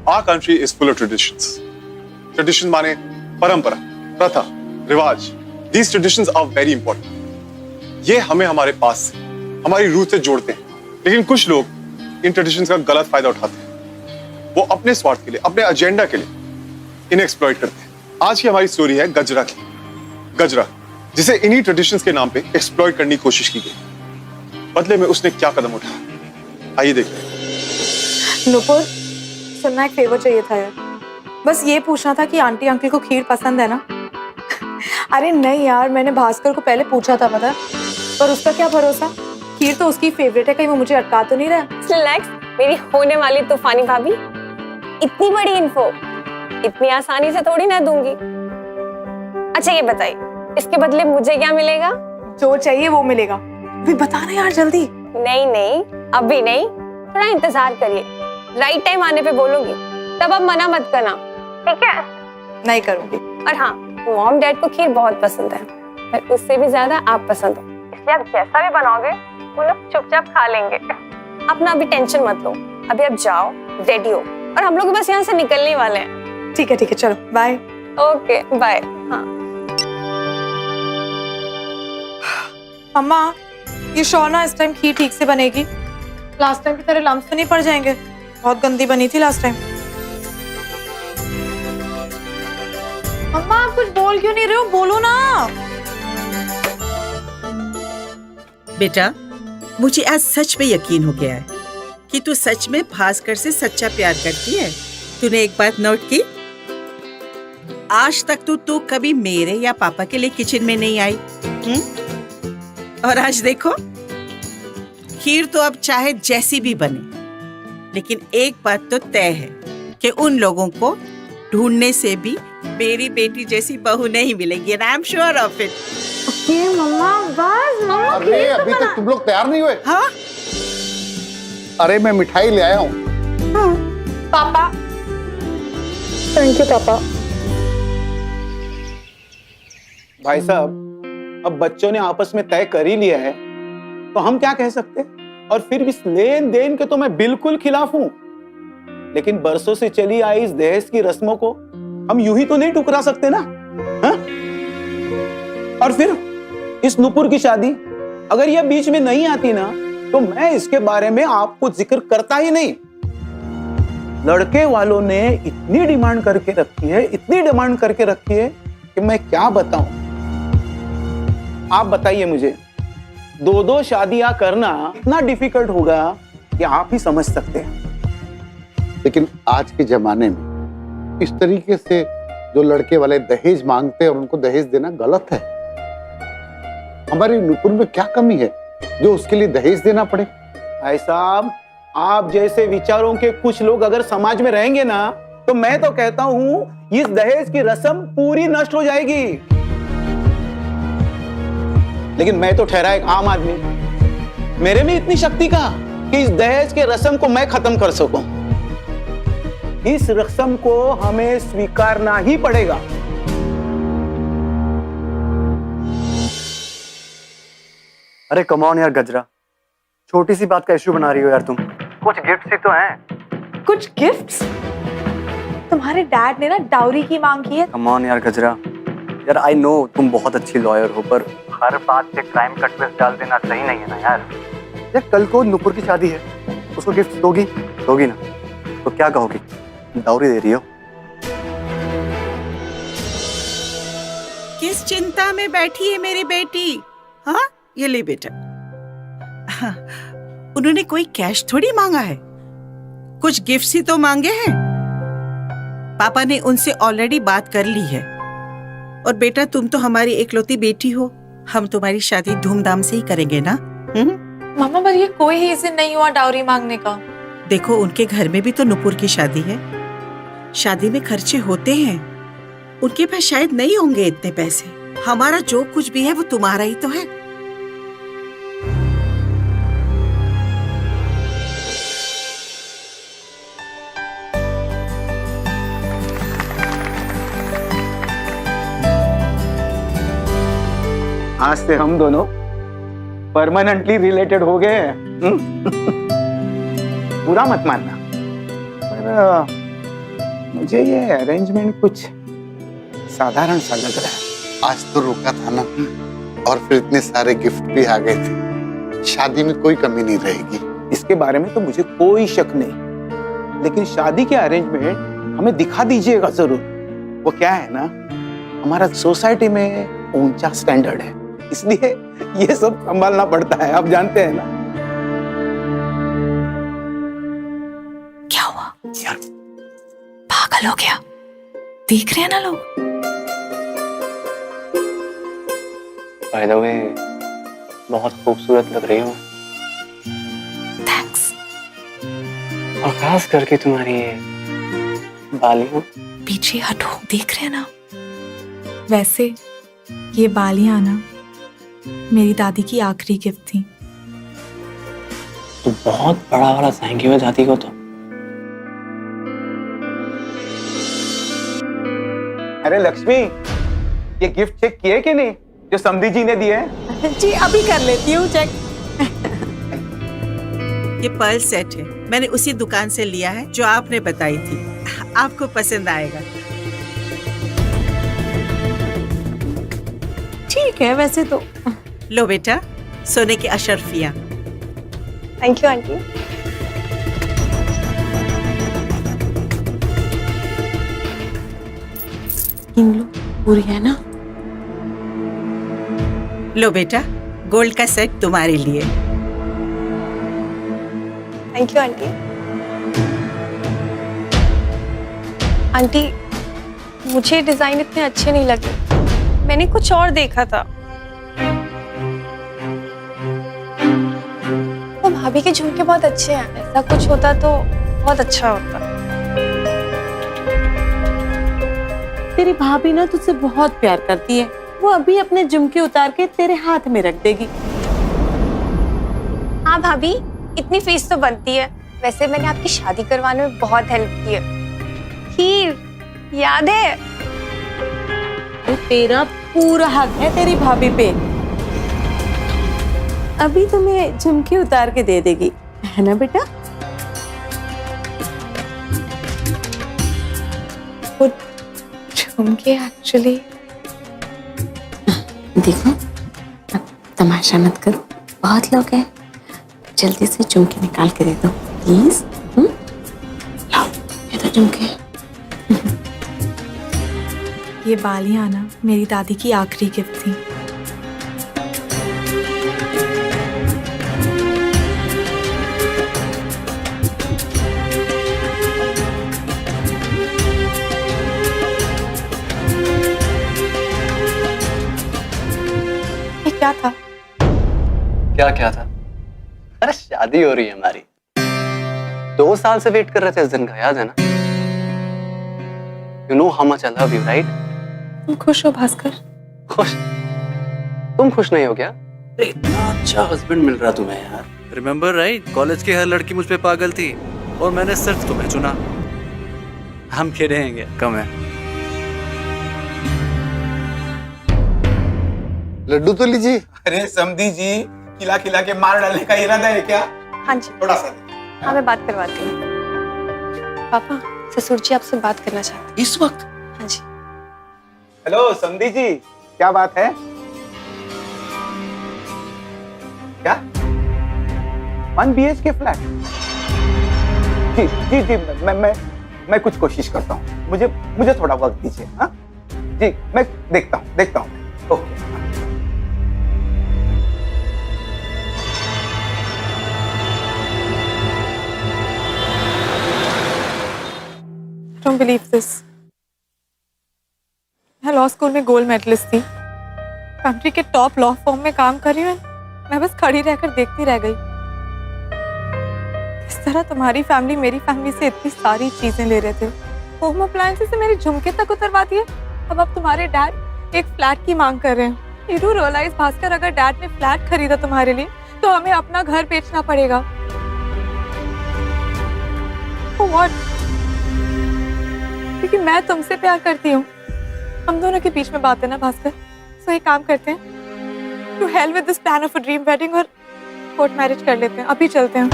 Our country is full of traditions. Traditions माने परंपरा, प्रथा, रिवाज. These traditions are very important. ये हमें हमारे पास से, हमारी रूट से जोड़ते हैं. लेकिन कुछ लोग इन ट्रेडिशंस का गलत फायदा उठाते हैं. वो अपने स्वार्थ के लिए, अपने एजेंडा के लिए इन्हें एक्सप्लॉइट करते हैं. आज की हमारी स्टोरी है गजरा की. गजरा, जिसे इन्हीं ट्रेडिशंस के नाम पे एक्सप्लॉइट करने की कोशिश की गई. बदले में उसने क्या कदम उठाया, आइए देखते हैं. नुपुर, सुनना, एक फेवर चाहिए था यार. बस ये पूछना था कि आंटी अंकल को खीर पसंद है ना? अरे नहीं यार, मैंने भास्कर को पहले पूछा था पता, पर उसका क्या भरोसा. खीर तो उसकी फेवरेट है, कहीं वो मुझे अटका तो नहीं रहा. रिलैक्स, मेरी होने वाली तूफानी भाभी. इतनी बड़ी इन्फो इतनी आसानी से थोड़ी ना दूंगी. अच्छा ये बताइए, इसके बदले मुझे क्या मिलेगा? जो चाहिए वो मिलेगा. अभी बताना यार जल्दी. नहीं नहीं, अभी नहीं, थोड़ा इंतजार करिए. राइट टाइम आने पे बोलूंगी, तब आप मना मत करना, ठीक है? नहीं करूंगी. और हाँ, मॉम डैड को खीर बहुत पसंद है, पर उससे भी ज्यादा आप पसंद हो, इसलिए आप जैसा भी बनाओगे वो लोग चुपचाप खा लेंगे. अपना अभी टेंशन मत लो. अभी आप जाओ, रेडी हो, और हम लोग बस यहाँ से निकलने वाले हैं. ठीक है चलो बाय. Okay bye. हाँ अम्मा, ये शौर ना इस टाइम खीर ठीक से बनेगी? लास्ट टाइम की तरह लम्स तो नहीं पड़ जाएंगे? बहुत गंदी बनी थी लास्ट टाइम. अम्मा, आप कुछ बोल क्यों नहीं रहे हो? बोलो ना. बेटा, मुझे आज सच में यकीन हो गया है कि तू सच में भास्कर से सच्चा प्यार करती है. तूने एक बात नोट की, आज तक तू कभी मेरे या पापा के लिए किचन में नहीं आई. और आज देखो, खीर तो अब चाहे जैसी भी बने, लेकिन एक बात तो तय है कि उन लोगों को ढूंढने से भी मेरी बेटी जैसी बहू नहीं मिलेगी. And I am sure of it. Okay मम्मा, बस मम्मा. अरे अभी तक तुम लोग तैयार नहीं हुए? हाँ अरे मैं मिठाई ले आया हूँ. पापा. थैंक यू पापा. भाई साहब, अब बच्चों ने आपस में तय कर ही लिया है तो हम क्या कह सकते हैं. और फिर इस लेन देन के तो मैं बिल्कुल खिलाफ हूं, लेकिन बरसों से चली आई इस दहेज की रस्मों को हम यूं ही तो नहीं ठुकरा सकते ना. हा? और फिर इस नुपुर की शादी अगर यह बीच में नहीं आती ना, तो मैं इसके बारे में आपको जिक्र करता ही नहीं. लड़के वालों ने इतनी डिमांड करके रखी है, इतनी डिमांड करके रखी है कि मैं क्या बताऊं. आप बताइए मुझे, दो शादियां करना इतना डिफिकल्ट होगा कि आप ही समझ सकते हैं. लेकिन आज के जमाने में इस तरीके से जो लड़के वाले दहेज मांगते हैं और उनको दहेज देना गलत है. हमारी नुपुर में क्या कमी है जो उसके लिए दहेज देना पड़े? भाई साहब, आप जैसे विचारों के कुछ लोग अगर समाज में रहेंगे ना, तो मैं तो कहता हूं इस दहेज की रस्म पूरी नष्ट हो जाएगी. लेकिन मैं तो ठहरा एक आम आदमी, मेरे में इतनी शक्ति कहां कि इस दहेज के रस्म को मैं खत्म कर सकूं. इस रस्म को हमें स्वीकारना ही पड़ेगा. अरे कम ऑन यार गजरा, छोटी सी बात का इश्यू बना रही हो यार तुम. कुछ गिफ्ट ही तो हैं. कुछ गिफ्ट्स? तुम्हारे डैड ने ना डाउरी की मांग की है. कम ऑन यार गजरा, यार आई नो तुम बहुत अच्छी लॉयर हो, पर हर बात पे क्राइम का ट्विस्ट डाल देना सही नहीं है ना यार. यार कल को नुपुर की शादी है, उसको गिफ्ट दोगी ना? तो क्या कहोगी, डाउरी दे रही हो? किस चिंता में बैठी है मेरी बेटी? हाँ, ये ले बेटा. हाँ, उन्होंने कोई कैश थोड़ी मांगा है, कुछ गिफ्ट ही तो मांगे हैं. पापा ने उनसे ऑलरेडी बात कर ली है. और बेटा, तुम तो हमारी एकलौती बेटी हो, हम तुम्हारी शादी धूमधाम से ही करेंगे ना. मामा, पर ये कोई रीजन नहीं हुआ डाउरी मांगने का. देखो, उनके घर में भी तो नुपुर की शादी है. शादी में खर्चे होते हैं, उनके पास शायद नहीं होंगे इतने पैसे. हमारा जो कुछ भी है वो तुम्हारा ही तो है. आज से हम दोनों परमानेंटली रिलेटेड हो गए हैं. बुरा मत मानना, पर मुझे ये अरेंजमेंट कुछ साधारण सा लग रहा है। आज तो रुका था ना, और फिर इतने सारे गिफ्ट भी आ गए थे। शादी में कोई कमी नहीं रहेगी। इसके बारे में तो मुझे कोई शक नहीं, लेकिन शादी के अरेंजमेंट हमें दिखा दीजिएगा जरूर। वो क्या है ना, हमारा सोसाइटी में ऊंचा स्टैंडर्ड है, इसलिए ये सब संभालना पड़ता है, आप जानते हैं ना। क्या हुआ? यार पागल हो गया? देख रहे हैं ना लोग। बाय द वे, बहुत खूबसूरत लग रही हो, थैंक्स। और खास करके तुम्हारी ये बालियां। पीछे हटो, देख रहे हैं ना। वैसे ये बालियां ना मेरी दादी की आखिरी गिफ्ट थी। तो बहुत बड़ा वाला थैंक यू है दादी को तो। अरे लक्ष्मी, ये गिफ्ट चेक किए कि नहीं जो समधी जी ने दिए हैं? जी अभी कर लेती हूँ चेक। ये पर्ल सेट है, मैंने उसी दुकान से लिया है जो आपने बताई थी। आपको पसंद आएगा। ठीक है वैसे तो। लो बेटा, सोने की अशर्फियां। Thank you aunty. इन लो, पूरी है ना? लो बेटा, गोल्ड का सेट तुम्हारे लिए। Thank you aunty. आंटी, मुझे डिजाइन इतने अच्छे नहीं लगे, मैंने कुछ और देखा था। वो भाभी के झुमके बहुत अच्छे हैं, ऐसा कुछ होता तो बहुत अच्छा होता। तेरी भाभी ना तुझसे बहुत प्यार करती है, वो अभी अपने झुमके उतार के तेरे हाथ में रख देगी। हाँ भाभी, इतनी फीस तो बनती है। वैसे मैंने आपकी शादी करवाने में बहुत हेल्प की है। खीर याद है? तो तेरा पूरा हक है तेरी भाभी पे। अभी तुम्हें झुमके उतार के दे देगी, है ना बेटा? वो झुमके एक्चुअली। देखो, अब तमाशा मत करो, बहुत लोग हैं। जल्दी से झुमके निकाल के दे दो प्लीज। लाओ, ये तो झुमके। ये बालियां ना मेरी दादी की आखिरी गिफ्ट थी। ये क्या था? क्या था? अरे शादी हो रही है हमारी। 2 साल से वेट कर रहे थे इस दिन का, याद है ना? You know how much I love you, right? तुम खुश हो भास्कर? खुश? तुम खुश नहीं हो क्या? अरे इतना अच्छा हस्बैंड मिल रहा तुम्हें यार। रिमेम्बर राइट, कॉलेज की हर लड़की मुझ पे पागल थी और मैंने सिर्फ तुम्हें चुना। हम खेलेंगे कम है। लड्डू तो लीजिए। अरे समधी जी, खिला खिला के मार डालने का इरादा है क्या? हाँ जी, थोड़ा सा। हाँ मैं बात करवाती हूँ। पापा, ससुर जी आपसे बात करना चाहते हैं। इस वक्त? हाँ जी। हेलो समधी जी, क्या बात है? क्या 1 BHK फ्लैट? जी जी जी, मैं कुछ कोशिश करता हूँ। मुझे थोड़ा वक्त दीजिए। हाँ जी, मैं देखता हूँ। ओके। Don't believe this. मैं लॉ स्कूल में गोल्ड मेडलिस्ट थी, कंट्री के टॉप लॉ फर्म में काम कर रही हूँ। मैं बस खड़ी रहकर देखती रह गई। किस तरह तुम्हारी फैमिली मेरी फैमिली से इतनी सारी चीजें ले रहे थे। होम अप्लायंसेस से मेरे झुमके तक उतरवा दिए। अब तुम्हारे डैड एक फ्लैट की मांग कर रहे हैं। यू डू रियलाइज भास्कर, अगर डैड ने फ्लैट खरीदा तुम्हारे लिए तो हमें अपना घर बेचना पड़ेगा। व्हाट? क्योंकि मैं तुमसे प्यार करती हूँ। हम दोनों के बीच में बात है ना भास्कर, सो एक काम करते हैं, to hell with this plan of a dream wedding और कोर्ट मैरिज कर लेते हैं। अभी चलते हैं।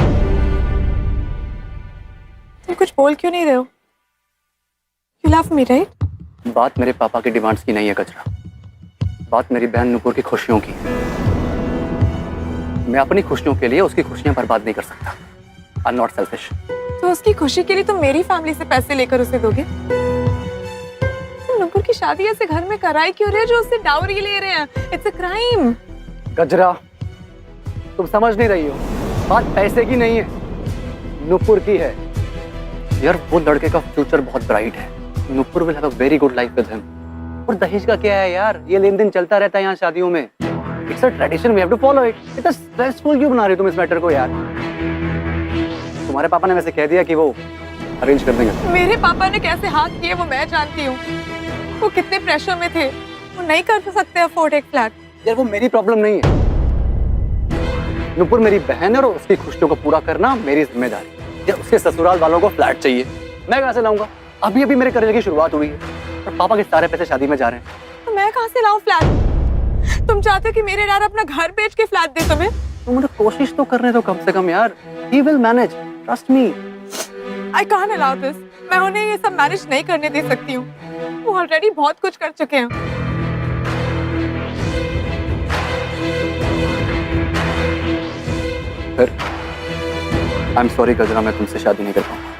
तुम कुछ बोल क्यों नहीं रहे हो? You love me, right? बात मेरे पापा की डिमांड्स की नहीं है गजरा, बात मेरी बहन नुपुर की खुशियों की है। मैं अपनी खुशियों के लिए उसकी खुशियां बर्बाद नहीं कर सकता। I'm not selfish. तो उसकी खुशी के लिए तुम मेरी फैमिली से पैसे लेकर उसे दोगे? तुम नुपुर की शादी ऐसे घर में कराई क्यों रहे हो जो उससे डाउरी ले रहे हैं? It's a crime. गजरा, तुम समझ नहीं रही हो, बात पैसे की नहीं है, नुपुर की है। यार वो लड़के का फ्यूचर बहुत ब्राइट है, Nupur will have a very good life with him. और दहेज का क्या है यार, ये लेन देन चलता रहता है यहाँ शादियों में। It's a tradition, we have to follow it. इतना स्ट्रेसफुल क्यों बना रही हो तुम इस मैटर को यार? तुम्हारे पापा ने वैसे कह दिया कि वो अरेंज कर देंगे। मेरे पापा ने कैसे हाथ किए वो मैं जानती हूँ। वो कितने प्रेशर में थे, वो नहीं कर सकते अफोर्ड एक फ्लैट। यार वो मेरी प्रॉब्लम नहीं है, नुपुर मेरी बहन है और उसकी खुशियों को पूरा करना मेरी जिम्मेदारी। यार उसके ससुराल वालों को फ्लैट चाहिए, मैं कहाँ से लाऊंगा? अभी अभी मेरे करियर की शुरुआत हुई है और पापा के सारे पैसे शादी में जा रहे हैं। तो मैं कहाँ से लाऊं फ्लैट? तुम चाहते हो कि मेरे डैड अपना घर बेच के फ्लैट दे तुम्हें? तुम मुझे कोशिश तो करने दो कम से कम यार। He will manage, trust me. I can't allow this. मैं उन्हें ये सब मैनेज नहीं करने दे सकती हूँ। वो ऑलरेडी बहुत कुछ कर चुके हैं। फिर I'm sorry गजरा, मैं तुमसे शादी नहीं कर पाऊंगा।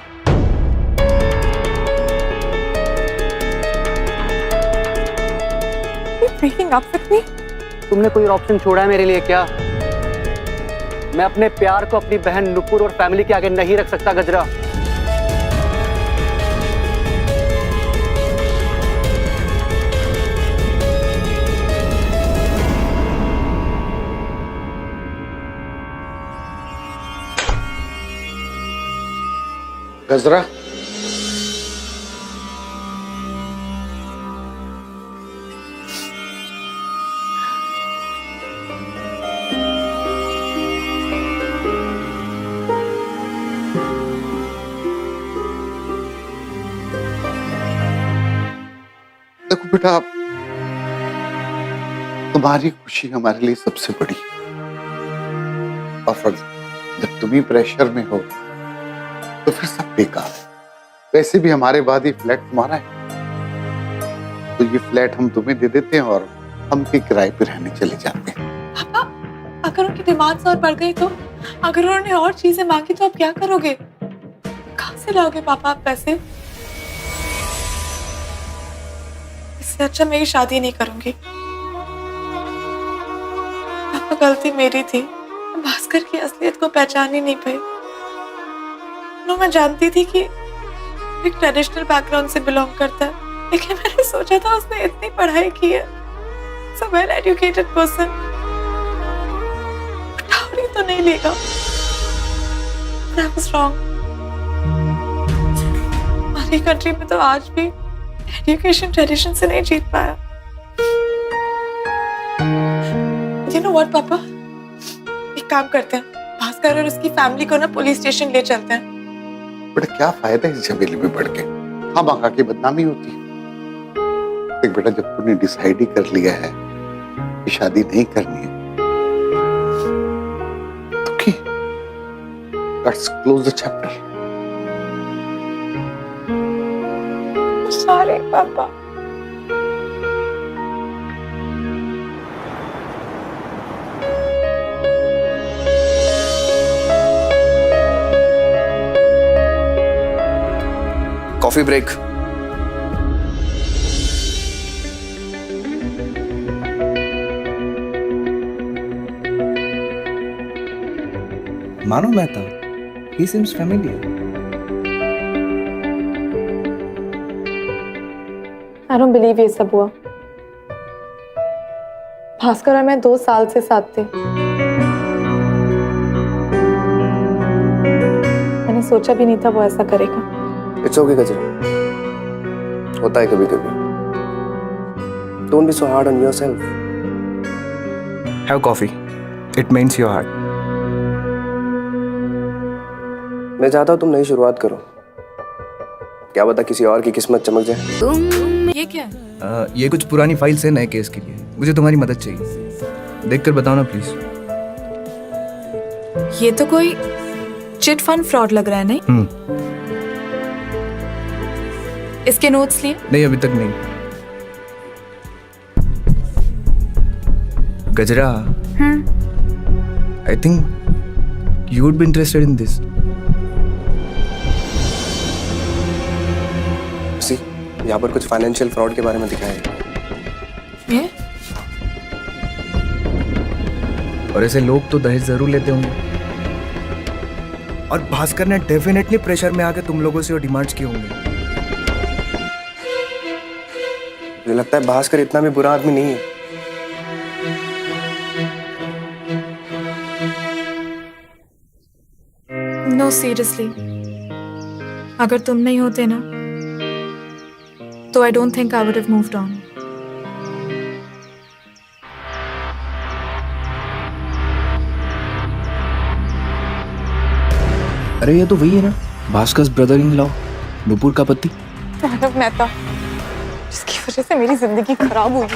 You're breaking up with me? तुमने कोई ऑप्शन छोड़ा है मेरे लिए क्या? मैं अपने प्यार को अपनी बहन नुपुर और फैमिली के आगे नहीं रख सकता गजरा। गजरा, देखो बेटा, तुम्हारी खुशी हमारे लिए सबसे बड़ी है। और फिर जब तुम ही प्रेशर में हो तो फिर सब बेकार है। वैसे भी हमारे बाद ये फ्लैट तुम्हारा है, तो ये फ्लैट हम तुम्हें दे देते हैं और हम भी किराए पे रहने चले जाते हैं। पापा, अगर उनकी डिमांड्स और बढ़ गई तो? अगर उन्होंने और चीजें मांगी तो आप क्या करोगे? कहाँ से लाओगे पापा आप पैसे? इससे अच्छा मैं ये शादी नहीं करूंगी। पापा, गलती मेरी थी। भास्कर की असलियत को पहचान ही नहीं पाई। मैं जानती थी कि एक ट्रेडिशनल बैकग्राउंड से बिलोंग करता है, लेकिन मैंने सोचा था उसने इतनी पढ़ाई की है, so well educated person, dowry तो नहीं लेगा। I was wrong. हमारी कंट्री में तो आज भी एजुकेशन ट्रेडिशन से नहीं जीत पाया। You know what, पापा? एक काम करते हैं, भास्कर और उसकी फैमिली को ना पुलिस स्टेशन ले चलते हैं। बेटा क्या फायदा है इस झमेले में पड़ के? हाँ, बाका की बदनामी होती है। देख बेटा, जब तूने डिसाइड ही कर लिया है कि शादी नहीं करनी है तो की let's close the chapter. Sorry पापा। Coffee break. मानो Mehta, he seems familiar. I don't believe ये सब हुआ। भास्कर और मैं 2 साल से साथ थे। मैंने सोचा भी नहीं था वो ऐसा करेगा। It's okay गजरा, होता है कभी कभी। Don't be so hard on yourself. Have coffee. It means your heart. मैं चाहता हूँ तुम नई शुरुआत करो। क्या पता किसी और की किस्मत चमक जाए। ये क्या है? ये कुछ पुरानी फाइल्स है नए केस के लिए। मुझे तुम्हारी मदद चाहिए। देखकर बताओ ना प्लीज। ये तो कोई चिट फंड फ्रॉड लग रहा है, नहीं? इसके नोट्स लिए? नहीं, अभी तक नहीं। गजरा, I think you would be interested in this. See, यहाँ पर कुछ फाइनेंशियल फ्रॉड के बारे में दिखाया है। ये? और ऐसे लोग तो दहेज जरूर लेते होंगे। और भास्कर ने डेफिनेटली प्रेशर में आके तुम लोगों से वो डिमांड्स किए होंगे। मुझे लगता है भास्कर इतना भी बुरा आदमी नहीं है। नो सीरियसली, अगर तुम नहीं होते ना तो I don't think I would have moved on. अरे ये तो वही है ना, Bhaskar brother in law, Nupur का पति। मानव मेहता, जिसकी वजह से मेरी जिंदगी खराब हुई।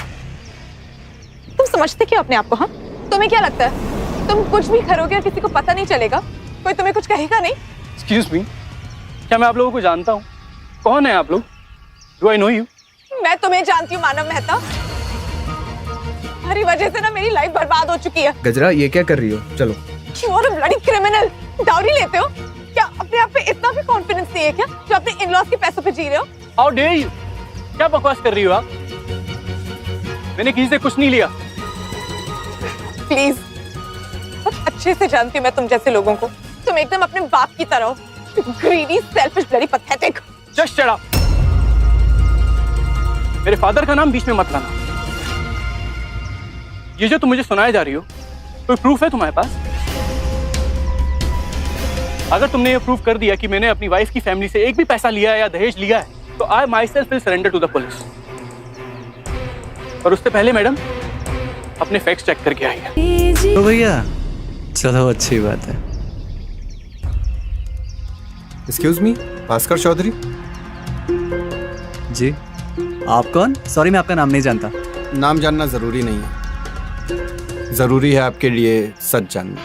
तुम समझते क्यों अपने आप को? हाँ, तुम्हें क्या लगता है तुम कुछ भी करोगे और किसी को पता नहीं चलेगा? कोई तुम्हें कुछ कहेगा नहीं? एक्सक्यूज मी, क्या मैं आप लोगों को जानता हूँ? कौन है आप लोग? Do I know you? मैं तुम्हें जानती हूँ मानव मेहता। तुम्हारी वजह से ना मेरी लाइफ बर्बाद हो चुकी है। गजरा, ये क्या कर रही हो? चलो। You are a bloody criminal। Dowry लेते हो क्या? अपने आप पे इतना भी कॉन्फिडेंस नहीं है क्या जो अपने इन-लॉज के पैसों पे जी रहे हो? How dare you? क्या बकवास कर रही हो आप? मैंने किसी से कुछ नहीं लिया। प्लीज, बहुत अच्छे से जानती हूँ मैं तुम जैसे लोगों को। तुम एकदम अपने बाप की तरह हो। Greedy, selfish, bloody pathetic। Just shut up. मेरे फादर का नाम बीच में मत लाना। ये जो तुम मुझे सुनाए जा रही हो, कोई प्रूफ है तुम्हारे पास? अगर तुमने ये प्रूफ कर दिया कि मैंने अपनी वाइफ की फैमिली से एक भी पैसा लिया है या दहेज लिया है, तो I myself will surrender to the police. और उससे पहले मैडम अपने फैक्ट्स चेक करके आइए। तो भैया चलो, अच्छी बात है। Excuse me, Bhaskar Chaudhary. जी, आप कौन? सॉरी, मैं आपका नाम नहीं जानता। नाम जानना जरूरी नहीं है, जरूरी है आपके लिए सच जानना।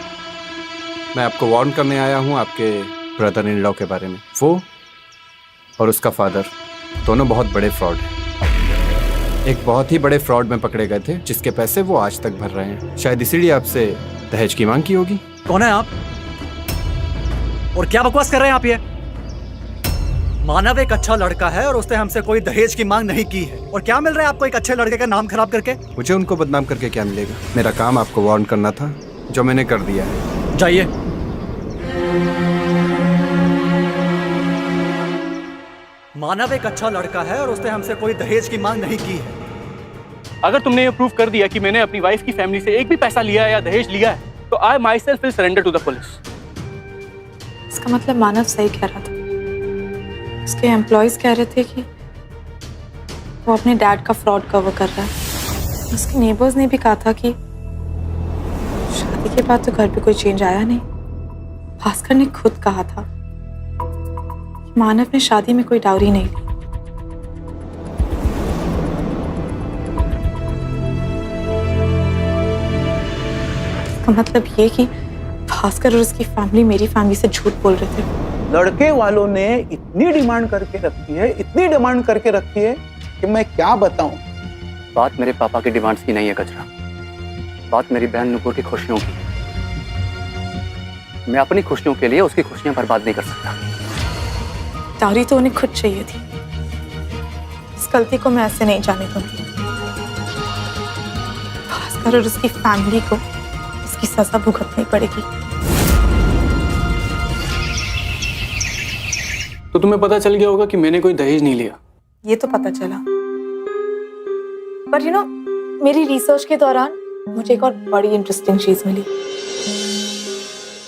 मैं आपको वार्न करने आया हूँ आपके ब्रदर इन लॉ के बारे में। वो और उसका फादर दोनों बहुत बड़े फ्रॉड हैं। एक बहुत ही बड़े फ्रॉड में पकड़े गए थे जिसके पैसे वो आज तक भर रहे हैं। शायद इसीलिए आपसे दहेज की मांग की होगी। कौन है आप और क्या बकवास कर रहे हैं आप? ये मानव एक अच्छा लड़का है और उसने हमसे कोई दहेज की मांग नहीं की है। और क्या मिल रहा है आपको एक अच्छे लड़के का नाम खराब करके? मुझे उनको बदनाम करके क्या मिलेगा? मेरा काम आपको वार्न करना था, जो मैंने कर दिया है। जाइए। मानव एक अच्छा लड़का है और उसने हमसे कोई दहेज की मांग नहीं की है। अगर तुमने ये प्रूफ कर दिया कि मैंने अपनी वाइफ की फैमिली से एक भी पैसा लिया है या दहेज लिया है, तो I myself will surrender to the police. इसका मतलब मानव सही कह रहा था। उसके एम्प्लॉयज कह रहे थे कि वो अपने डैड का फ्रॉड कवर कर रहा है। उसके नेबर्स ने भी कहा था कि शादी के बाद तो घर पे कोई चेंज आया नहीं। भास्कर ने खुद कहा था कि मानव ने शादी में कोई डाउरी नहीं ली। इसका मतलब ये कि भास्कर और उसकी फैमिली मेरी फैमिली से झूठ बोल रहे थे। लड़के वालों ने इतनी डिमांड करके रखी है, इतनी डिमांड करके रखी है कि मैं क्या बताऊं। बात मेरे पापा की डिमांड्स की नहीं है गजरा, बात मेरी बहन नुपुर की खुशियों की। मैं अपनी खुशियों के लिए उसकी खुशियां बर्बाद नहीं कर सकता। डाउरी तो उन्हें खुद चाहिए थी। इस गलती को मैं ऐसे नहीं जाने दूंगी। भास्कर और उसकी फैमिली को इसकी सजा भुगतनी पड़ेगी। तो तुम्हें पता चल गया होगा कि मैंने कोई दहेज नहीं लिया। ये तो पता चला, पर मेरी रिसर्च के दौरान मुझे एक और बड़ी इंटरेस्टिंग चीज मिली।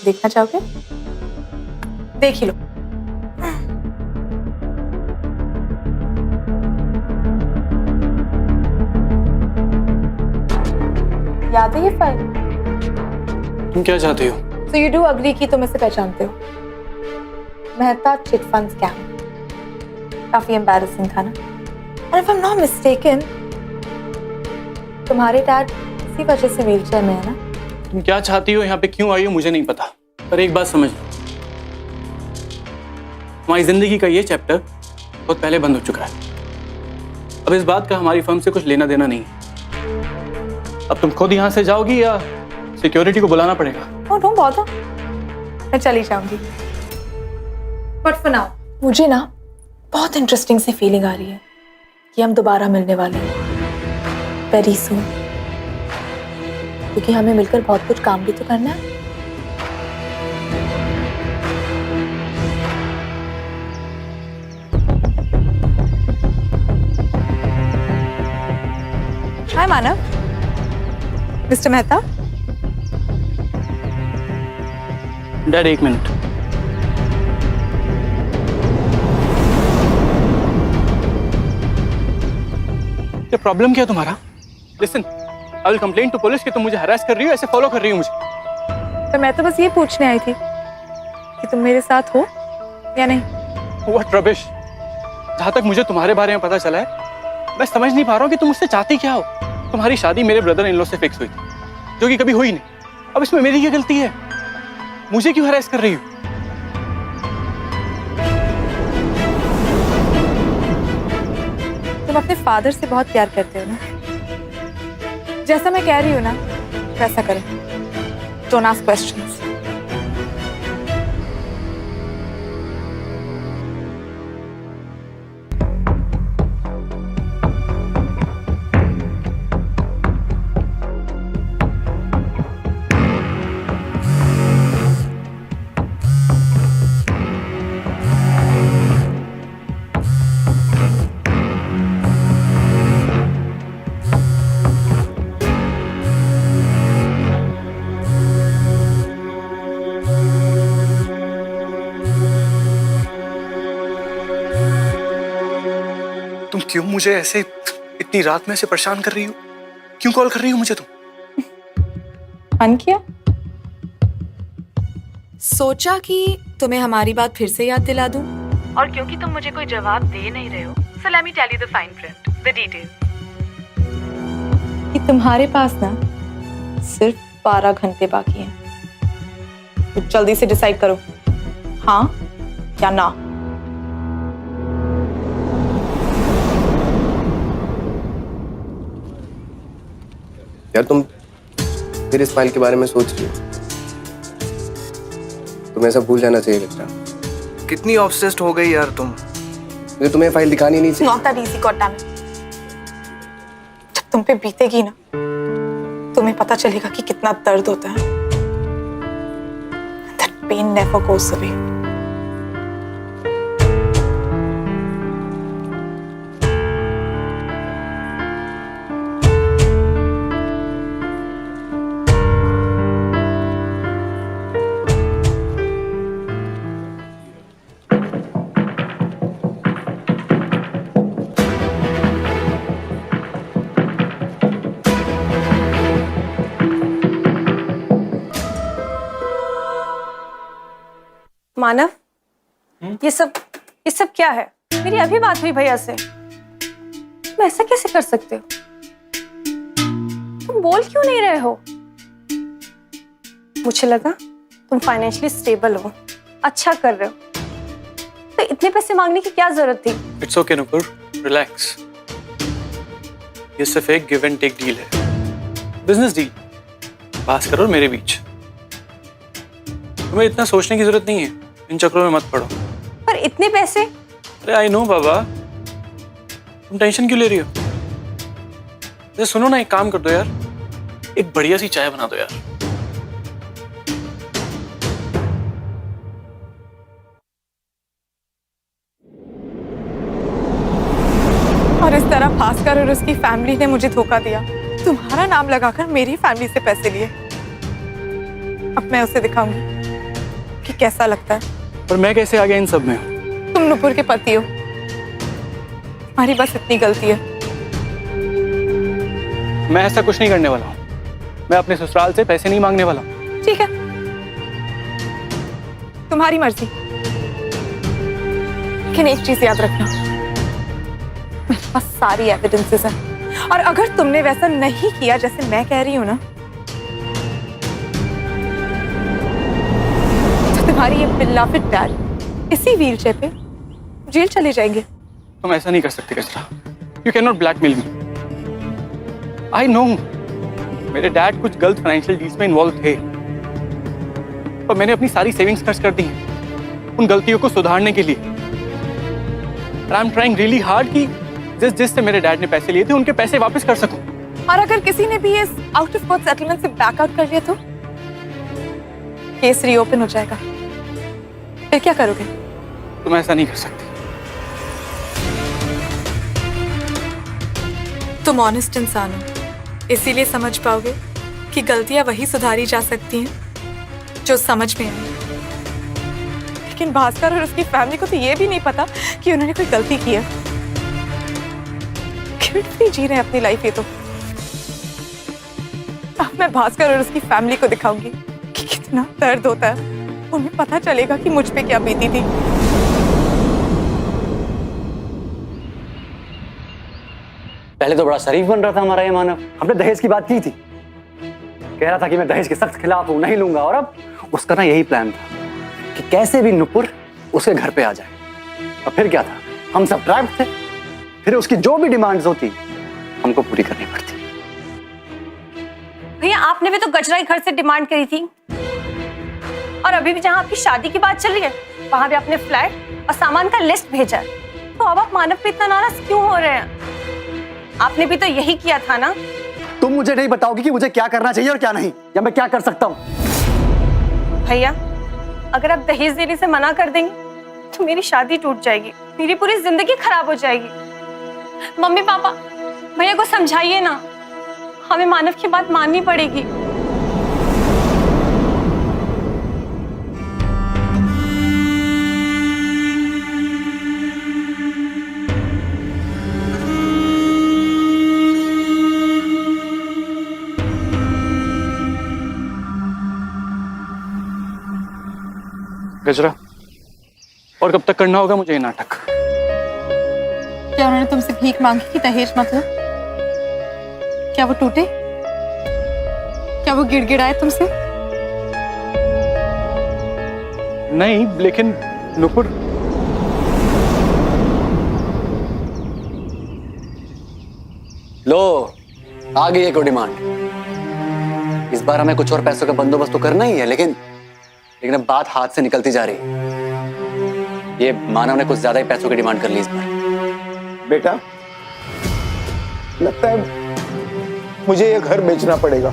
देखना चाहोगे? देख ही लो। याद है ये फाइल? तुम क्या चाहते हो? So you do agree कि तुम इसे पहचानते हो? मेहता चिट फंड स्कैम काफी एम्बैरेसिंग था ना? और if I'm not mistaken, तुम्हारे डैड इसी वजह से व्हीलचेयर में है ना? तुम क्या चाहती हो, यहाँ पे क्यों आई हो, मुझे नहीं पता, पर एक बात समझ लो, हमारी जिंदगी का ये चैप्टर बहुत पहले बंद हो चुका है। अब इस बात का हमारी फर्म से कुछ लेना देना नहीं है। अब तुम खुद यहाँ से जाओगी या सिक्योरिटी को बुलाना पड़ेगा? नो नो बहुत, मैं चली जाऊंगी। बट फॉर नाउ मुझे ना बहुत इंटरेस्टिंग सी फीलिंग आ रही है कि हम दोबारा मिलने वाले हैं वेरी सून, क्योंकि हमें मिलकर बहुत कुछ काम भी तो करना है। Hi Manav, mister Mehta. Dad एक मिनट। क्या प्रॉब्लम क्या है तुम्हारा? Listen, I will complain to police कि तुम मुझे हरास कर रही हो, ऐसे फॉलो कर रही हो मुझे। तो मैं तो बस ये पूछने आई थी कि तुम मेरे साथ हो या नहीं। What rubbish. जहां तक मुझे तुम्हारे बारे में पता चला है, मैं समझ नहीं पा रहा हूँ कि तुम मुझसे चाहती क्या हो। तुम्हारी शादी मेरे ब्रदर इन लॉ से फिक्स हुई थी, जो कि कभी हुई नहीं। अब इसमें मेरी क्या गलती है? मुझे क्यों हरास कर रही हो? तुम अपने फादर से बहुत प्यार करते हो ना, जैसा मैं कह रही हूँ ना वैसा करो। Don't ask questions. तुम क्यों मुझे ऐसे इतनी रात में ऐसे परेशान कर रही हो? क्यों कॉल कर रही हो मुझे तुम? मन किया, सोचा कि तुम्हें हमारी बात फिर से याद दिला दूं, और क्योंकि तुम मुझे कोई जवाब दे नहीं रहे हो, so let me tell you the fine print, the details। कि तुम्हारे पास ना सिर्फ 12 घंटे बाकी हैं। तो जल्दी से डिसाइड करो, हाँ या ना। यार तुम फिर इस फाइल के बारे में सोच रही हो? तुम्हें सब भूल जाना चाहिए बेटा। कितनी ऑब्सेस्ड हो गई यार तुम। मुझे तुम्हें फाइल दिखानी नहीं चाहिए। Not that easy, goddammit। जब तुम पे बीतेगी ना, तुम्हें पता चलेगा कि कितना दर्द होता है। That pain never goes away। मानव, ये सब क्या है? मेरी अभी बात हुई भैया से। तुम ऐसा कैसे कर सकते हो? तुम बोल क्यों नहीं रहे हो? मुझे लगा तुम फाइनेंशियली स्टेबल हो, अच्छा कर रहे हो, तो इतने पैसे मांगने की क्या जरूरत थी? It's okay Nupur, relax. ये सिर्फ एक गिव एंड टेक डील है, बिजनेस डील, भास्कर और मेरे बीच। तुम्हें इतना सोचने की जरूरत नहीं है, इन चक्रों में मत पड़ो। पर इतने पैसे? अरे आई नो बाबा, तुम टेंशन क्यों ले रही हो? अरे सुनो ना, एक काम कर दो यार, एक बढ़िया सी चाय बना दो यार। और इस तरह भास्कर और उसकी फैमिली ने मुझे धोखा दिया, तुम्हारा नाम लगाकर मेरी फैमिली से पैसे लिए। अब मैं उसे दिखाऊंगी कि कैसा लगता है। पर मैं कैसे आ गया इन सब में? तुम नुपुर के पति हो, तुम्हारी बस इतनी गलती है। मैं ऐसा कुछ नहीं करने वाला हूँ। मैं अपने ससुराल से पैसे नहीं मांगने वाला हूँ। ठीक है, तुम्हारी मर्जी, लेकिन एक चीज याद रखना, मेरे पास सारी एविडेंसेस हैं, और अगर तुमने वैसा नहीं किया जैसे मैं कह रही हूँ ना, तो तुम्हारी ये बिल्ला फिट डैड इसी व्हीलचेयर पे जेल चले जाएंगे। तुम ऐसा नहीं कर सकते कचरा। You can not blackmail me. I know मेरे डैड कुछ गलत फाइनेंशियल डील्स में इन्वॉल्व थे, पर मैंने अपनी सारी सेविंग्स खर्च कर दी हैं उन गलतियों को सुधारने के लिए। I am trying really hard कि जिससे मेरे डैड ने पैसे लिए थे उनके पैसे वापस कर सकूं। और अगर किसी ने भी इस आउट ऑफ कोर्ट सेटलमेंट से बैकआउट कर लिया तो केस रीओपन हो जाएगा, फिर क्या करोगे? तुम ऐसा नहीं कर सकते। तुम ऑनेस्ट इंसान हो, इसीलिए समझ पाओगे कि गलतियां वही सुधारी जा सकती हैं जो समझ में आए। लेकिन भास्कर और उसकी फैमिली को तो ये भी नहीं पता कि उन्होंने कोई गलती की है। कितनी जी रहे हैं अपनी लाइफ। ये तो अब मैं भास्कर और उसकी फैमिली को दिखाऊंगी कि कितना दर्द होता है। उन्हें पता चलेगा कि मुझ पे क्या बीती थी। पहले तो बड़ा शरीफ बन रहा था हमारा ये मानव, हमने दहेज की बात की थी, कह रहा था कि मैं दहेज के सख्त खिलाफ हूं, नहीं लूंगा। और अब उसका ना यही प्लान था कि कैसे भी नुपुर उसके घर पे आ जाए। और फिर क्या था, हम सब ट्रैप्ड थे। फिर उसकी जो भी डिमांड्स होती हमको पूरी करनी पड़ती। भैया आपने भी तो गजरा के घर से डिमांड करी थी, और अभी भी जहां आपकी शादी की बात चल रही है वहां भी आपने फ्लैट और सामान का लिस्ट भेजा है। तो अब आप मानव पे इतना नाराज क्यों हो रहे हैं? आपने भी तो यही किया था ना। तुम मुझे नहीं बताओगी कि मुझे क्या करना चाहिए और क्या नहीं, या मैं क्या कर सकता हूँ? भैया अगर आप दहेज देने से मना कर देंगे तो मेरी शादी टूट जाएगी, मेरी पूरी जिंदगी खराब हो जाएगी। मम्मी पापा भैया को समझाइए ना, हमें मानव की बात माननी पड़ेगी। गजरा, और कब तक करना होगा मुझे ये नाटक? क्या उन्होंने तुमसे भीख मांगी कि दहेज मतलब? क्या वो टूटे? क्या वो गिड़गिड़ाए तुमसे? नहीं, लेकिन नुपुर, लो आ गई एक और डिमांड। इस बार हमें कुछ और पैसों का बंदोबस्त तो करना ही है, लेकिन अब बात हाथ से निकलती जा रही है। ये मानव ने कुछ ज्यादा ही पैसों की डिमांड कर ली इस बार। बेटा लगता है मुझे ये घर बेचना पड़ेगा।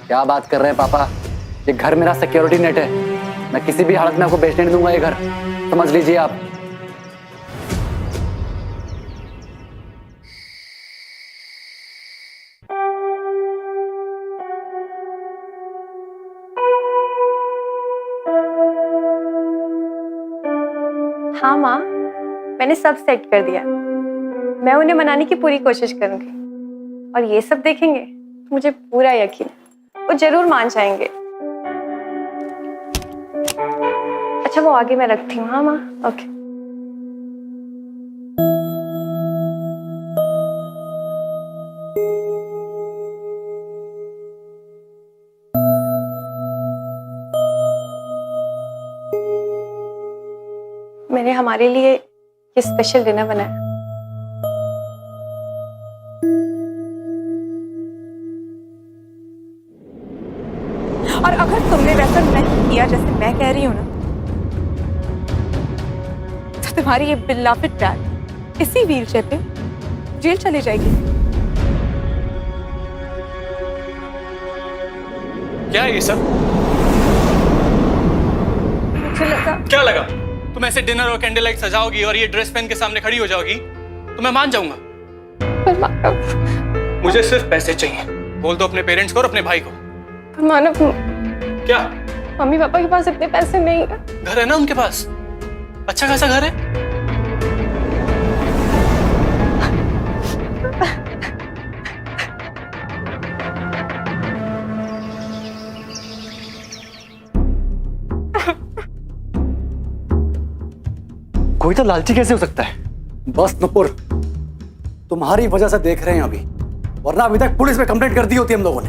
क्या बात कर रहे हैं पापा, ये घर मेरा सिक्योरिटी नेट है। मैं किसी भी हालत में आपको बेचने नहीं दूंगा ये घर, समझ लीजिए आप। हाँ माँ, मैंने सब सेट कर दिया। मैं उन्हें मनाने की पूरी कोशिश करूंगी, और ये सब देखेंगे तो मुझे पूरा यकीन है वो जरूर मान जाएंगे। अच्छा वो आगे मैं रखती हूँ। हाँ माँ, ओके। मैंने हमारे लिए ये स्पेशल डिनर बनाया। और अगर तुमने वैसा नहीं किया जैसे मैं कह रही हूँ ना, तो तुम्हारी ये बिल्लाफिट डैड इसी व्हीलचेयर पे जेल चले जाएगी। क्या है ये सब? मुझे लगा क्या लगा? तुम ऐसे डिनर और कैंडल लाइट सजाओगी और ये ड्रेस पहन के सामने खड़ी हो जाओगी तो मैं मान जाऊंगा। पर मानव, मुझे सिर्फ पैसे चाहिए। बोल दो अपने पेरेंट्स को और अपने भाई को। पर मानव, क्या? मम्मी पापा के पास इतने पैसे नहीं है। घर है ना उनके पास, अच्छा खासा घर है। कोई तो लालची कैसे हो सकता है? बस नुपुर, तुम्हारी वजह से देख रहे हैं अभी, वरना अभी तक पुलिस में कंप्लेंट कर दी होती हम लोगों ने।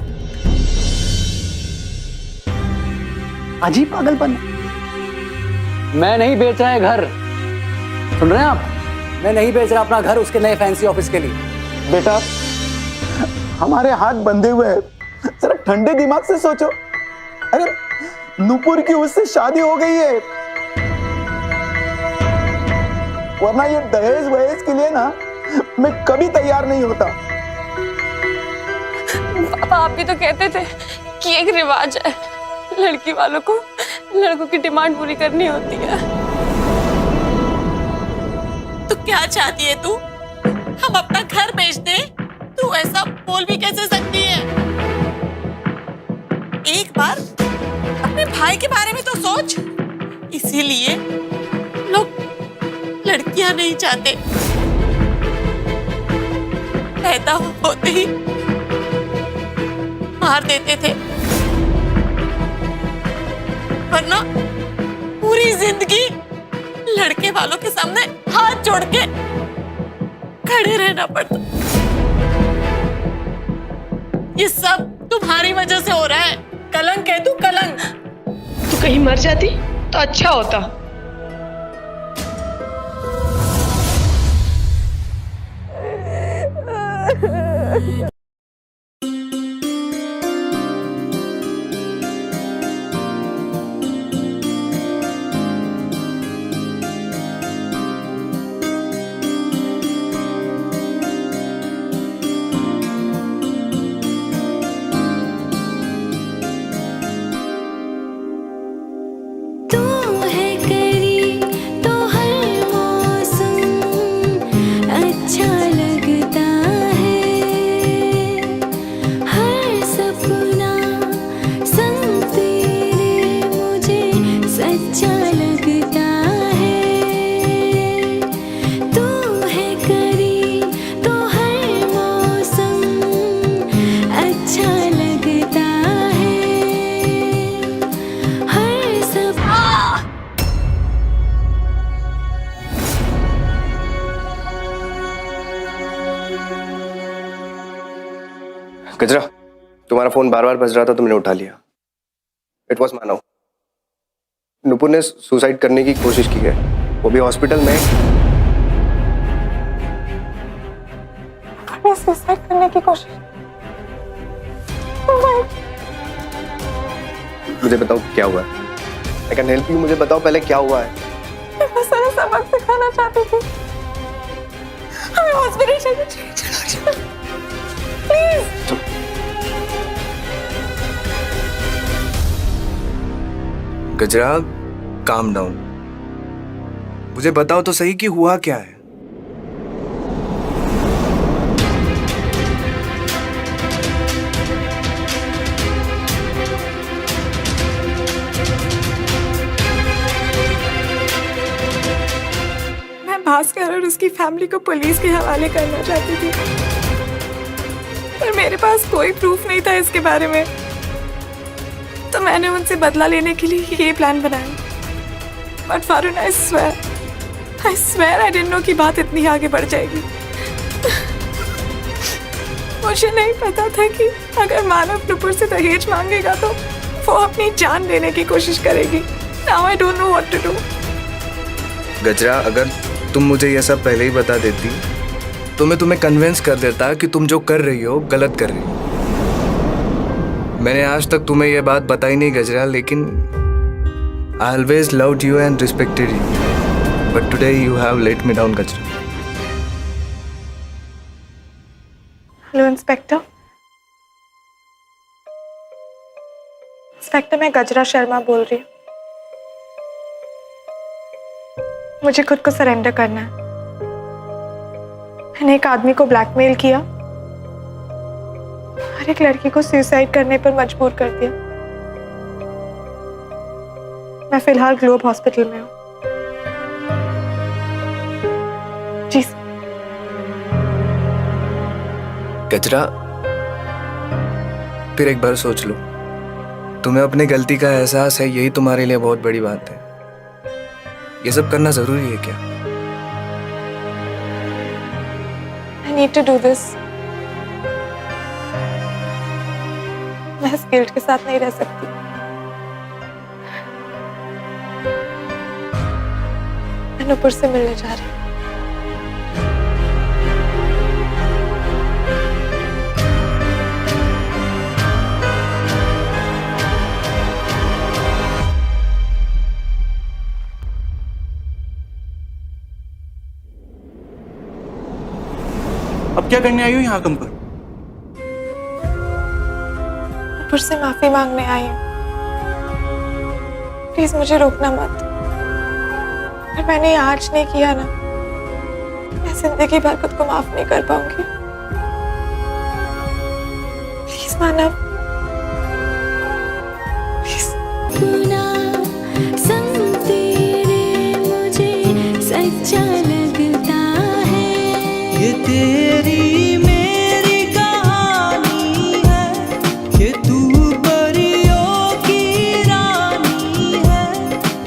अजीब पागलपन। मैं नहीं बेच रहा है घर, सुन रहे हैं आप? मैं नहीं बेच रहा अपना घर उसके नए फैंसी ऑफिस के लिए। बेटा, हमारे हाथ बंधे हुए हैं, जरा ठंडे दिमाग से सोचो। अरे नुपुर की उससे शादी हो गई है, वरना ये दहेज वहेज के लिए ना मैं कभी तैयार नहीं होता। पापा आप भी तो कहते थे कि एक रिवाज है, लड़की वालों को लड़कों की डिमांड पूरी करनी होती है। तो क्या चाहती है तू? हम अपना घर बेच दे? तू ऐसा बोल भी कैसे सकती है? एक बार अपने भाई के बारे में तो सोच। इसीलिए लोग लड़कियां नहीं चाहते, पैदा होते ही मार देते थे, वरना पूरी जिंदगी लड़के वालों के सामने हाथ जोड़ के खड़े रहना पड़ता। ये सब तुम्हारी वजह से हो रहा है। कलंक है तू, कलंक। तू कहीं मर जाती तो अच्छा होता। गजरा, तुम्हारा फोन बार बार बज रहा था, तुमने उठा लिया। इट वॉज मानव। नुपुर ने सुसाइड करने की कोशिश की है, वो भी हॉस्पिटल में। सुसाइड करने की कोशिश? मुझे बताओ क्या हुआ है। आई कैन हेल्प यू, मुझे बताओ पहले क्या हुआ है। मैं बस सारा सबक सिखाना चाहती थी। हमें हॉस्पिटल चलो प्लीज। गजरा, काम डाउन। मुझे बताओ तो सही कि हुआ क्या है। मैं भास्कर और उसकी फैमिली को पुलिस के हवाले करना चाहती थी, पर मेरे पास कोई प्रूफ नहीं था इसके बारे में। तो मैंने उनसे बदला लेने के लिए ये प्लान बनाया। बट फारून, I swear I didn't know कि बात इतनी आगे बढ़ जाएगी। मुझे नहीं पता था कि अगर मानव नुपुर से दहेज मांगेगा तो वो अपनी जान लेने की कोशिश करेगी। Now I don't know what to do। गजरा, अगर तुम मुझे यह सब पहले ही बता देती तो मैं तुम्हें कन्विंस कर देता कि तुम जो कर रही हो गलत कर रही हो। मैंने आज तक तुम्हें यह बात बताई नहीं गजरा, लेकिन I always loved you and respected you, but today you have let me down, गजरा। Hello inspector. इंस्पेक्टर, मैं गजरा शर्मा बोल रही हूँ। मुझे खुद को सरेंडर करना है। मैंने एक आदमी को ब्लैकमेल किया और एक लड़की को सुसाइड करने पर मजबूर कर दिया। मैं फिलहाल ग्लोब हॉस्पिटल में हूँ। जी सर। गजरा, फिर एक बार सोच लो। तुम्हें अपनी गलती का एहसास है, यही तुम्हारे लिए बहुत बड़ी बात है। ये सब करना जरूरी है क्या? I need to do this। मैं इस गिल्ट के साथ नहीं रह सकती। नुपुर से मिलने जा रही हूँ। अब क्या करने आई हो यहाँ कम पर? नुपुर से माफी मांगने आई हूँ। प्लीज मुझे रोकना मत। अगर मैंने ये आज नहीं किया ना, मैं जिंदगी भर खुद को माफ नहीं कर पाऊंगी। Please Manav, please. सच्चा लगता है ये तेरी मेरी कहानी है, ये तू परियों की रानी है,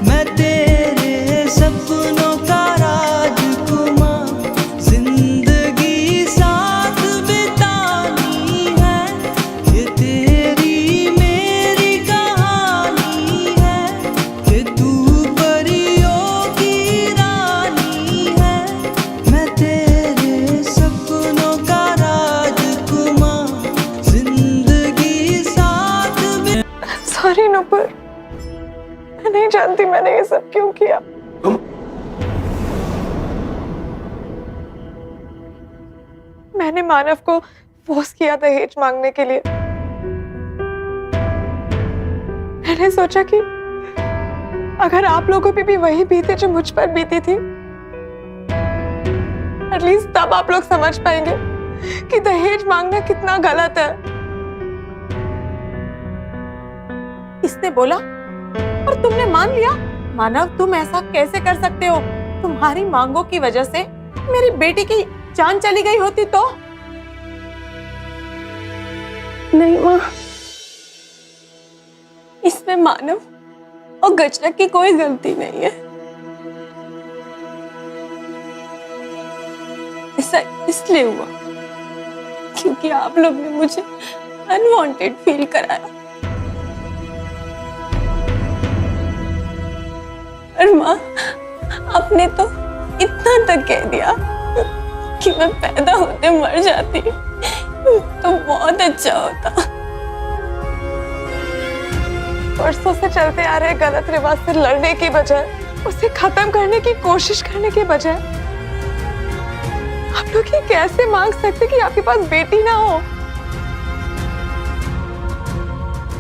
मैं तेरे सपनों का राजकुमार, जिंदगी साथ बितानी है, ये तेरी मेरी कहानी है, ये तू परियों की रानी है, मैं तेरे सपनों का राजकुमार, जिंदगी साथ सॉरी नुपुर, मैं नहीं जानती मैंने ये सब क्यों किया। मैंने मानव को फोर्स किया दहेज मांगने के लिए। मैंने सोचा कि अगर आप लोगों पे भी वही बीते जो मुझ पर बीती थी, एटलीस्ट तब आप लोग समझ पाएंगे कि दहेज मांगना कितना गलत है। इसने बोला और तुमने मान लिया। मानव, तुम ऐसा कैसे कर सकते हो? तुम्हारी मांगों की वजह से मेरी बेटी की जान चली गई होती तो? नहीं माँ, इसमें मानव और गजरा की कोई गलती नहीं है। ऐसा इसलिए हुआ क्योंकि आप लोग ने मुझे अनवांटेड फील कराया। और माँ, आपने तो इतना तक कह दिया कि मैं पैदा होते मर जाती तो बहुत अच्छा होता। वर्षों से चलते आ रहे गलत रिवाज से लड़ने की बजाय, उसे खत्म करने की कोशिश करने के बजाय, आप लोग ये कैसे मांग सकते कि आपके पास बेटी ना हो?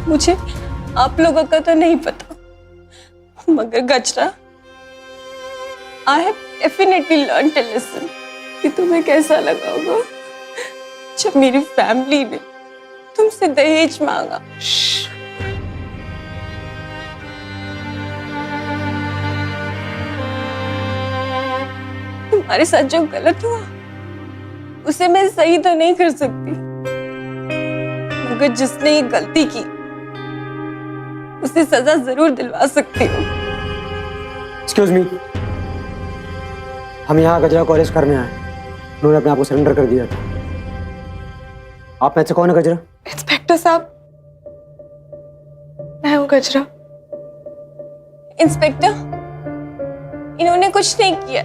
मुझे आप लोगों का तो नहीं पता, मगर गजरा, I have definitely learned a lesson कि तुम्हें कैसा लगा होगा जब मेरी फैमिली ने तुमसे दहेज मांगा। तुम्हारे साथ जो गलत हुआ उसे मैं सही तो नहीं कर सकती, मगर जिसने ये गलती की उसे सजा जरूर दिलवा सकती हूँ। एक्सक्यूज मी, हम यहाँ गजरा को अरेस्ट करने आए। उन्होंने अपने आप को सरेंडर कर दिया था। आप में से कौन है गजरा? इंस्पेक्टर साहब, मैं हूँ गजरा। इंस्पेक्टर, इन्होंने कुछ नहीं किया,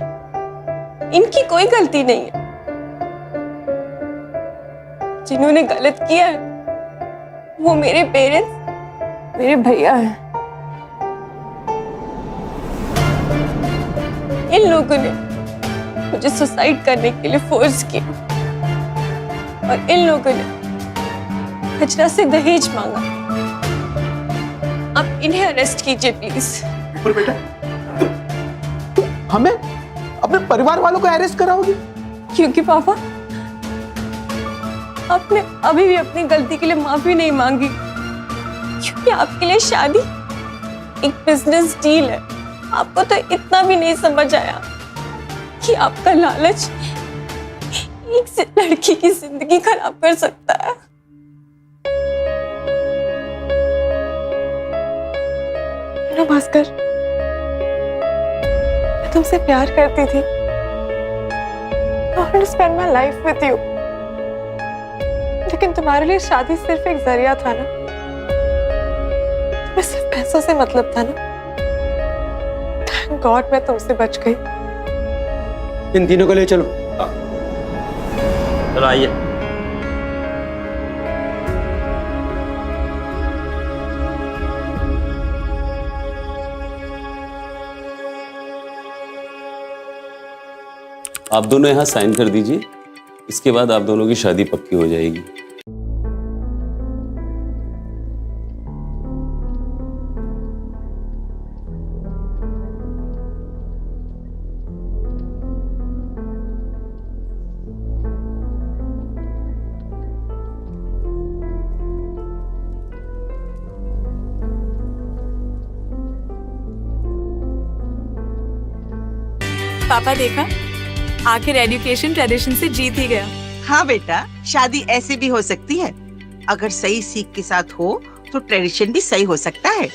इनकी कोई गलती नहीं है। जिन्होंने गलत किया है वो मेरे पेरेंट्स, मेरे भैया हैं। इन लोगों ने मुझे सुसाइड करने के लिए फोर्स किया और इन लोगों ने गजरा से दहेज मांगा। आप इन्हें अरेस्ट कीजिए प्लीज। पर बेटा, हमें अपने परिवार वालों को अरेस्ट कराओगी? क्योंकि पापा, आपने अभी भी अपनी गलती के लिए माफी नहीं मांगी, क्योंकि आपके लिए शादी एक बिजनेस डील है। आपको तो इतना भी नहीं समझ आया कि आपका लालच एक लड़की की जिंदगी खराब कर सकता है। भास्कर, मैं तुमसे प्यार करती थी। I wanted to spend my life with you. लेकिन तुम्हारे लिए शादी सिर्फ एक जरिया था ना। तुम्हें सिर्फ पैसों से मतलब था ना। Thank God मैं तुमसे बच गई। इन तीनों को ले चलो। चलो आइए। आप दोनों यहाँ साइन कर दीजिए, इसके बाद आप दोनों की शादी पक्की हो जाएगी। पापा देखा, आखिर एजुकेशन ट्रेडिशन से जीत ही गया। हाँ बेटा, शादी ऐसे भी हो सकती है। अगर सही सीख के साथ हो तो ट्रेडिशन भी सही हो सकता है।